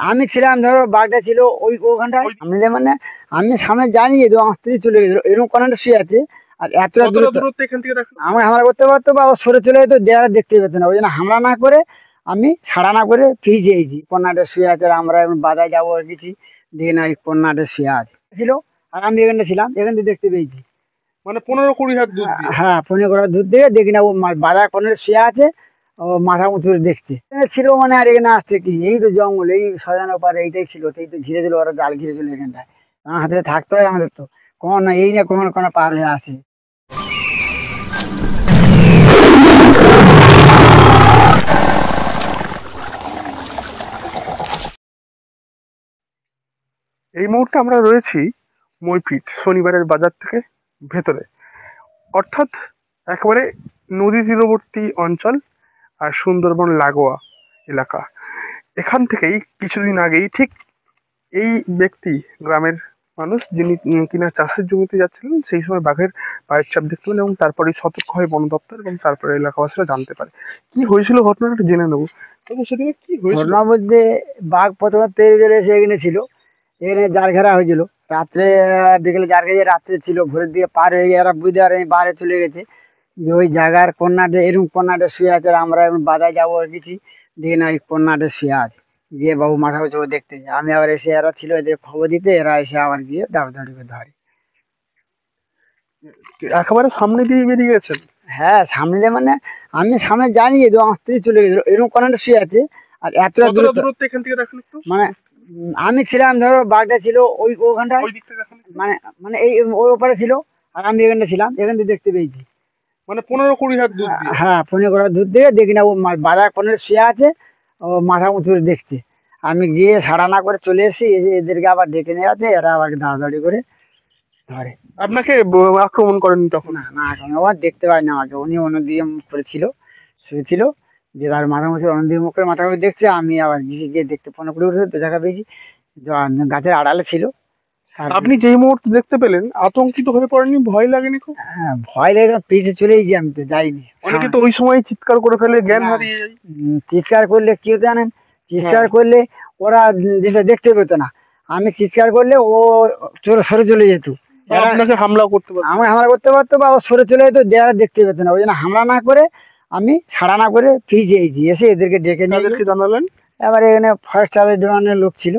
আমি ছিলাম ধরো বাড়িটা ছিল ওই ওখানটায় আমি যে মানে আমি সামনে জানি যে আমার স্ত্রী চলে গেছিল এরকম কোনটা শুয়ে আছে। আর এতটা দূরত্ব এখান থেকে দেখো। আমি হামলা করতে পারতো বা ও সরে চলে যেত যারা দেখতে পেত না ওই জন্য হামলা না করে আমি ছাড়া না করে ফিরে এসেছি কন্যাটা শুয়ে আছে আর আমরা এখন বাজারে যাবো গেছি দেখি না এই কন্যাটা শুয়ে আছে ছিল। আর আমি এখানটা ছিলাম এখান থেকে দেখতে পেয়েছি। মানে 15-20 হাত দূর দিয়ে। হ্যাঁ ফোনে করার দূর থেকে দেখি না ও বাজার কর্নারে শুয়ে আছে। ও মাথা উঁচু করে দেখছে ছিল মানে আর এখানে আসছে কি এই তো জঙ্গল এই সাজানো পারে এইটাই ছিল এই তো ঘিরে দিল ওরা জাল ঘিরে ছিল এখানটায় আমার হাতে থাকতে হয় আমাদের তো কখন না এই না কখনো কোনো পার হয়ে আসে। এই মুহূর্তে আমরা রয়েছি মইপিঠ শনিবারের বাজার থেকে ভেতরে, অর্থাৎ একেবারে নদী তীরবর্তী অঞ্চল আর সুন্দরবন লাগোয়া এলাকা। এখান থেকেই কিছুদিন আগেই ঠিক এই ব্যক্তি, গ্রামের মানুষ যিনি কিনা চাষের জমিতে যাচ্ছিলেন, সেই সময় বাঘের পায়ের ছাপ দেখতে পেলেন এবং তারপরে সতর্ক হয় বন দপ্তর এবং তারপরে এলাকাবাসীরা জানতে পারে। কি হয়েছিল ঘটনাটা জেনে নেবো। তবে সেদিনে কি হয়েছিল? ঘটনা বলতে বাঘ প্রথমে তেড়ে চলে এসে এখানে ছিল এখানে জাল ঘেরা হয়েছিল রাত্রে বিকেলে জাল ঘেরে রাত্রে ছিল ভোরের দিকে পার হয়ে গিয়ে এরা বুঝতে পারে বাইরে চলে গেছে যে ওই জায়গার কন্যাটা এরকম কন্যাটা শুয়ে আছে আর আমরা এখন বাজারে যাবো গেছি দেখি না ওই কন্যাটা শুয়ে আছে গিয়ে বাবু মাথা উঁচু করে দেখতে যায়। আমি আবার এসে এরা ছিল এদের খবর দিতে এরা এসে আবার গিয়ে দাঁড়াদাঁড়ি করে ধরে। একেবারে সামনে দিয়ে বেরিয়ে গেছেন? হ্যাঁ সামনে মানে আমি সামনে জানি যে আমার স্ত্রী চলে গেছিল এরকম কন্যাটা শুয়ে আছে। আর এতটা কতটা দূরত্ব দূরত্ব এখান থেকে দেখেন একটু? মানে আমি ছিলাম ধরো বাড়িটা ছিল ওই ওখানটায় ওই দিকটা দেখেন একটু। মানে মানে এই ওই ওপারে ছিল আর আমি এখানটা ছিলাম এখান থেকে দেখতে পেয়েছি। মানে 15-20 হাত দূর দিয়ে। হ্যাঁ ফোনে করার দূর থেকে দেখি না ও বাজার কর্নারে শুয়ে আছে। ও মাথা উঁচু করে দেখছে আমি গিয়ে সাড়া না করে চলে এসেছি এসে এদেরকে আবার ডেকে নিয়ে আছে এরা আবার দাঁড়াদাঁড়ি করে ধরে। আপনাকে আক্রমণ করেনি তখন? না না এখন আবার দেখতে পাই না আমাকে উনি অন্যদিকে মুখ করেছিল শুয়েছিল যে তার মাথা মুছে অন্যদিকে মুখ করে মাথা করে দেখছে আমি আবার গিয়ে গিয়ে দেখতে ফোনে করে উঠে তো দেখা পেয়েছি গাছের আড়ালে ছিল। আপনি যেই মুহূর্তে দেখতে পেলেন আতঙ্কিত হয়ে পড়েননি? ভয় লাগেনি খুব? হ্যাঁ ভয় লেগে পিছে চলেই যে আমি তো যাইনি। অনেকে তো ওই সময় চিৎকার করে ফেলে, জ্ঞান না, হারিয়ে যায়। চিৎকার করলে কি হতো জানেন চিৎকার হ্যাঁ। করলে ওরা যেটা দেখতে পেত না আমি চিৎকার করলে ও চলে সরে চলে যেত। বা এরা আপনাকে হামলা করতে পারে। আমি হামলা করতে পারতো বা ও সরে চলে যেত যারা দেখতে পেত না ওই জন্য হামলা না করে আমি ছাড়া না করে ফিরে এসেছি এসে এদেরকে ডেকে নিয়ে তাদেরকে গিয়ে জানালেন? এবার এখানে ফরেস্ট ডিপার্টমেন্টের লোক ছিল।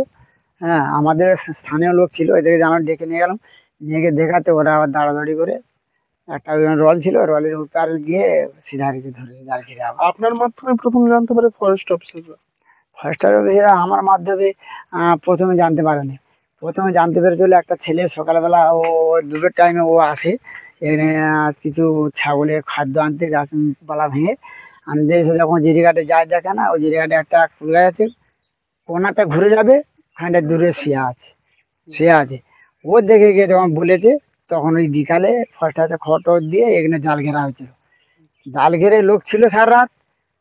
হ্যাঁ আমাদের স্থানীয় লোক ছিল এদেরকে জানার ডেকে নিয়ে গেলাম নিয়ে গিয়ে দেখাতে ওরা আবার দাঁড়াদাঁড়ি করে একটা রল ছিল রলের উপর গিয়ে সিধা আর কি ধরেছে জাল ঘিরে আবার। আপনার মাধ্যমে প্রথম জানতে পারে ফরেস্ট অফিসাররা? ফরেস্টার অফিসার আমার মাধ্যমে প্রথমে জানতে পারেনি। প্রথমে জানতে পেরেছিল একটা ছেলে সকালবেলা ও দুটোর টাইমে ও আসে এখানে কিছু ছাগলের খাদ্য আনতে গাছপালা ভেঙে আনতে এসে যখন জিরিঘাটে যায় দেখে না ওই জিরিঘাটে একটা ফুল গাছ আছে কোনাটা ঘুরে যাবে ওখানটা দূরে শুয়ে আছে। ও দেখে গিয়ে যখন বলেছে তখন ওই বিকালে ফরেস্টার খবর টবর দিয়ে এখানে জাল ঘেরা হয়েছিল। জাল ঘেরে লোক ছিল সারা রাত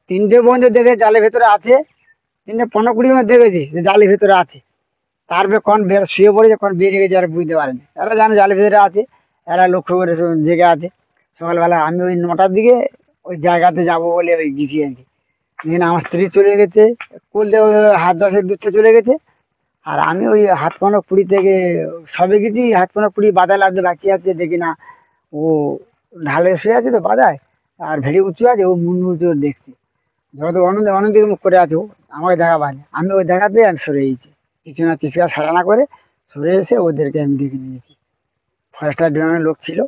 3টে পর্যন্ত দেখে জালের ভেতরে আছে 3:15-20 মিনিট দেখেছি যে জালের ভিতরে আছে। তারপরে কোন বের শুয়ে পড়েছে কোন বেরিয়ে গেছে আর বুঝতে পারেনি এরা জানে জালের ভিতরে আছে। এরা লক্ষ্য করে জেগে আছে। সকালবেলা আমি ওই 9টার দিকে ওই জায়গাতে যাবো বলে ওই গেছি আর কি এখানে আমার স্ত্রী চলে গেছে কোলতে ওই হাত 10 দূরতে চলে গেছে। আর আমি ওই হাত 15-20 থেকে সবে গেছি হাত 15-20 বাদায় লাগতে বাকি আছে দেখি না ও ঢালে শুয়ে আছে তো বাদায় আর ভেড়ি উঁচু আছে ও মুন্ডু উঁচু করে দেখছি যত অন্যদিকে মুখ করে আছে ও আমাকে দেখা পায়নি আমি ওই দেখা পেয়ে আমি সরে গেছি কিছু না চিৎকার সাড়া না করে সরে এসে ওদেরকে আমি ডেকে নিয়েছি। ফরেস্টার ডিপার্টমেন্টের লোক ছিল।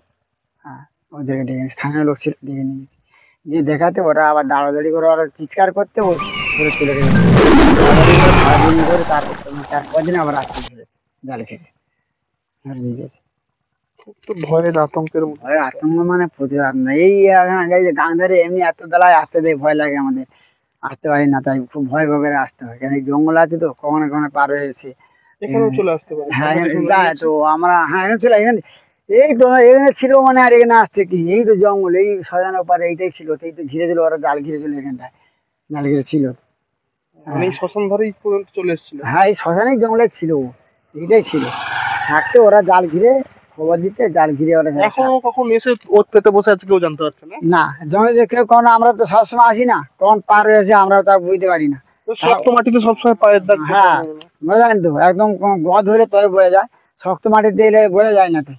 হ্যাঁ ওদেরকে ডেকে স্থানীয় লোক ছিল ডেকে নিয়েছি গিয়ে দেখাতে ওরা আবার দাঁড়াদাঁড়ি করে ওরা চিৎকার করতে ও সরে চলে গেছে। দাঁড়াদাঁড়ি করে সারাদিন ধরে তারপর দিন আবার রাত্রে ধরেছে জাল খেতে ধরে নিয়ে গেছে। খুব তো ভয়ের আতঙ্কের মধ্যে। ভয়ের আতঙ্ক মানে প্রচুর আতঙ্ক এই এই যে গাং ধারে এমনি এত বেলায় আসতে দেয় ভয় লাগে আমাদের আসতে পারি না তাই খুব ভয় করে আসতে হয় কেন জঙ্গল আছে তো কখনো কখনো পার হয়েছে। এখানেও চলে আসতে পারে। হ্যাঁ আমরা দেখুন যায় তো আমরা হ্যাঁ এখানে চলে এখানে এই তো এখানে ছিল মানে আর এখানে আসছে কি এই তো জঙ্গল এই সাজানোর পারে এইটাই ছিল এই তো ঘিরে দিল ওরা জাল ঘিরে ছিল এখানটায় জাল ঘিরে ছিল। মানে এই শ্মশান ধারেই পর্যন্ত চলে এসেছিল। হ্যাঁ এই শ্মশানেই জঙ্গলে ছিল এইটাই ছিল থাকতে ওরা জাল ঘিরে খবর দিতে জাল ঘিরে ওরা এখনো কখন এসে ওত পেতে বসে আছে কেউ জানতে পারছে না? না জঙ্গলে যে কেউ কখনো আমরা তো সবসময় আসি না কখন পার হয়েছে আমরাও তা বুঝতে পারি না। শক্ত মাটিতে সবসময় পায়ের দাগ বোঝা হ্যাঁ, যাবে না। বোঝা যায় তো একদম গদ হলে তবে বোঝা যায়। শক্ত মাটিতে এলে বোঝা যায় না তো।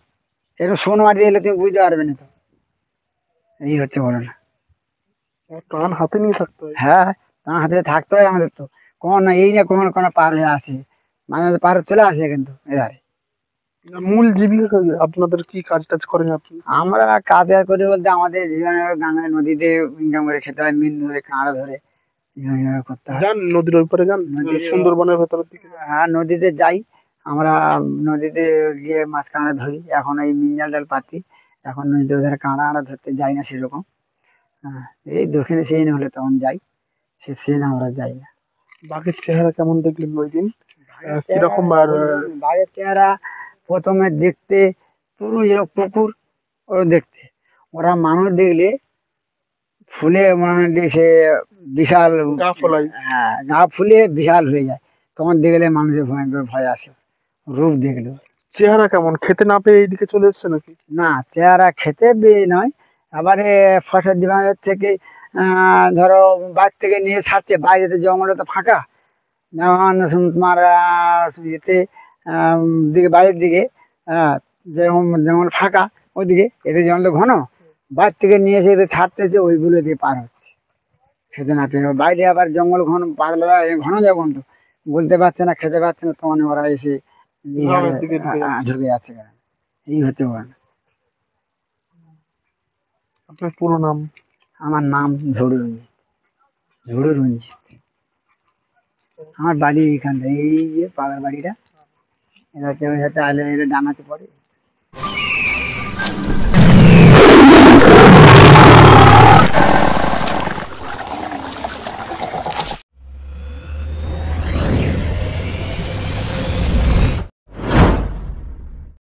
একটু শোন মাটি এলে তুমি বুঝতে পারবে না তো। এই হচ্ছে ঘটনা। কান হাতে নিয়ে থাকতে হয়। হ্যাঁ, তার হাতে থাকতে হয় আমাদের তো। কখন না এই নিয়ে কখনো কোনো পার হয়ে আসে, মাঝে মাঝে পার হয়ে চলে আসে কিন্তু এধারে। মূল জীবিকা আপনাদের কি কাজ টাজ করেন আপনি? আমরা কাজ আর করি বলতে আমাদের জীবনে গ্রামে নদীতে ইনকাম করে খেতে হয়, মিন ধরে কাঁড়া ধরে এইভাবে করতে হয়। যান নদীর ওই পারে যান, নদীতে সুন্দরবনের ভেতরের দিকে যান। হ্যাঁ, নদীতে যাই আমরা। নদীতে গিয়ে মাছ কাঁকড়া ধরি। এখন এই মিনজাল জাল পাতি। এখন নদীতে ওধারে কাঁকড়া আড়া ধরতে যাই না সেরকম। হ্যাঁ, এই দক্ষিণে সিজন হলে তখন যাই। সে সিজনে আমরা যাই না। বাঘের চেহারা কেমন দেখলেন ওই দিন? বাঘের চেহারা কিরকম আর বাঘের চেহারা প্রথমে দেখতে পুরো যেরকম কুকুর ওরা দেখতে। ওরা মানুষ দেখলে ফুলে মানে সে বিশাল। গা ফলাই? হ্যাঁ, গা ফুলে বিশাল হয়ে যায়। তখন দেখলে মানুষের ভয়ঙ্কর ভয় আসে রূপ দেখলে। চেহারা কেমন? খেতে না পেয়ে এইদিকে চলে এসছে নাকি? না, চেহারা খেতে নয়। আবারে ফসল ডিপার্টমেন্ট থেকে ধরো বাইরে থেকে নিয়ে ছাড়ছে। বাইরে তো জঙ্গলে তো ফাঁকা। যেমন তোমার ইয়েতে আম দিকে বাইরের দিকে হ্যাঁ, যেরকম জঙ্গল ফাঁকা ওইদিকে, এদের জঙ্গল তো ঘন। বাইরে থেকে নিয়ে এসে এদের ছাড়তেছে, ওইগুলো দিয়ে পার হচ্ছে। খেতে না পেয়ে বাইরে আবার জঙ্গল ঘন পাগলা ঘন যখন তো বলতে পারছে না, খেতে পারছে না, তখন ওরা এসে এইভাবে গ্রামের দিকে ঢুকে যাচ্ছে। ঢুকে যাচ্ছে গ্রামে। এই হচ্ছে ঘটনা। আপনার পুরো নাম? আমার নাম ঝড়ু রঞ্জিত। ঝড়ু রঞ্জিত। আমার বাড়ি এইখানটা, এই যে পাড়ার বাড়িটা। এটা হচ্ছে আলে ডানাতে পড়ে।